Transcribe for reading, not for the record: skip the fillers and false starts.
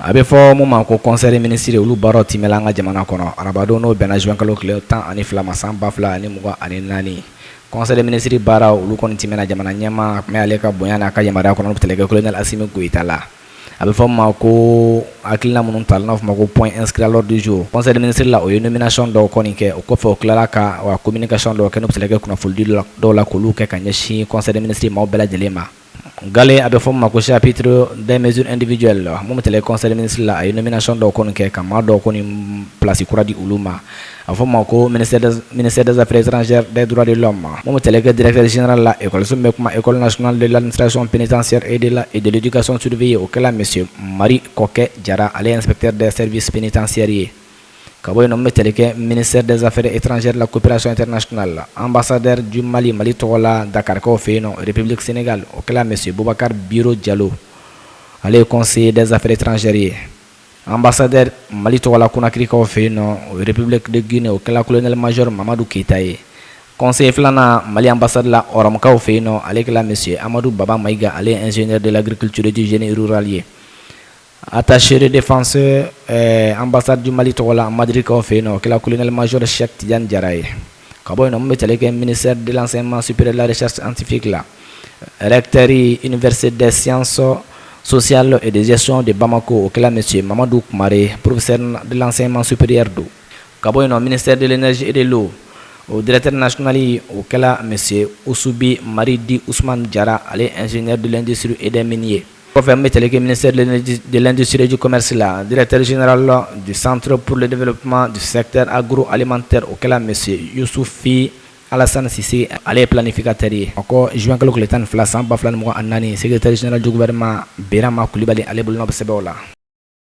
A bɛ fɔ mun ma ko conseil des ministres olu baaraw timɛla an ka jamana kɔnɔ arabadon n'o bɛnna juin kalo tile 12 ma san 2024 conseil des ministres baaraw olu kɔni timɛna jamana ɲɛmaa mais ale ka bonya n'a ka yamaruya kɔnɔ tɛlɛkɛ colonel Assimi Goïta la. A bɛ fɔ ma ko hakilina minnu tala n'a fɔ ma ko point inscrit à l'ordre du jour conseil des ministres la o ye nomination dɔw kɔni kɛ o kɔfɛ o tilala ka communication dɔw kɛ n'o bɛ se ka kɛ kunnafonidi dɔw la k'olu kɛ ka ɲɛsin conseil des ministres maaw bɛɛ lajɛlen ma. Gale a bɛ fɔ ma ko chapitre des mesures individuelles mun bɛ tɛlɛ conseil des ministres la a ye nomination dɔw kɔni kɛ ka maa dɔw kɔni place kura di olu ma. A fɔ ma ko ministère des affaires étrangères des droits de l'homme mun bɛ tɛlɛ kɛ directeur général la école min bɛ kuma école nationale de l'administration pénitentiaire et de l'éducation surveillée o kɛla monsieur Mari Kokɛ Jara ale inspecteur des services pénitentiaires ye. Ka bɔ yen nɔ min bɛ tɛlɛ kɛ ministère des affaires étrangères la coopération internationale la ambassadeur du Mali tɔgɔ la Dakarkaw fɛ yen nɔ République Sénégal o kɛla monsieur Boubacar Biro Diallo ale ye conseiller des affaires étrangères ye. Ambassadeur Mali tɔgɔ la Conakrykaw fɛ yen nɔ République de Guinée o kɛla colonel major Mamadou Keita ye. Conseiller filanan Mali ambassade la Oramkaw fɛ yen nɔ ale kɛla monsieur Amadou Baba Maïga ale ye ingénieur de l'agriculture et du génie rural ye. Attaché de défense ambassade du Mali tɔgɔ la Madrid kaw fɛ yen nɔ kɛla colonel major Cheikh Tidiane Diarra ye. Ka bɔ yen nɔ mun bɛ tɛlɛ kɛ ministère de l'enseignement supérieur de la recherche scientifique la recteur université des sciences sociales et de gestion de Bamako o kɛla monsieur Mamadou Kumare professeur de l'enseignement supérieur do. Ka bɔ yen nɔ ministère de l'énergie et de l'eau o directeur national o kɛla monsieur Oussoubi Maridi Ousmane Diarra ale ingénieur de l'industrie et des miniers. Kɔfɛ n bɛ tɛlɛ kɛ ministère de l'industrie et du commerce la directeur général du centre pour le développement du secteur agroalimentaire o kɛla monsieur Youssoufi Alassane Cissé ale ye planificateur ye. O kɔ juin kalo tile 12 san 2024 secrétaire général du gouvernement Birama Kulibali ale bolo nɔ bɛ sɛbɛnw la.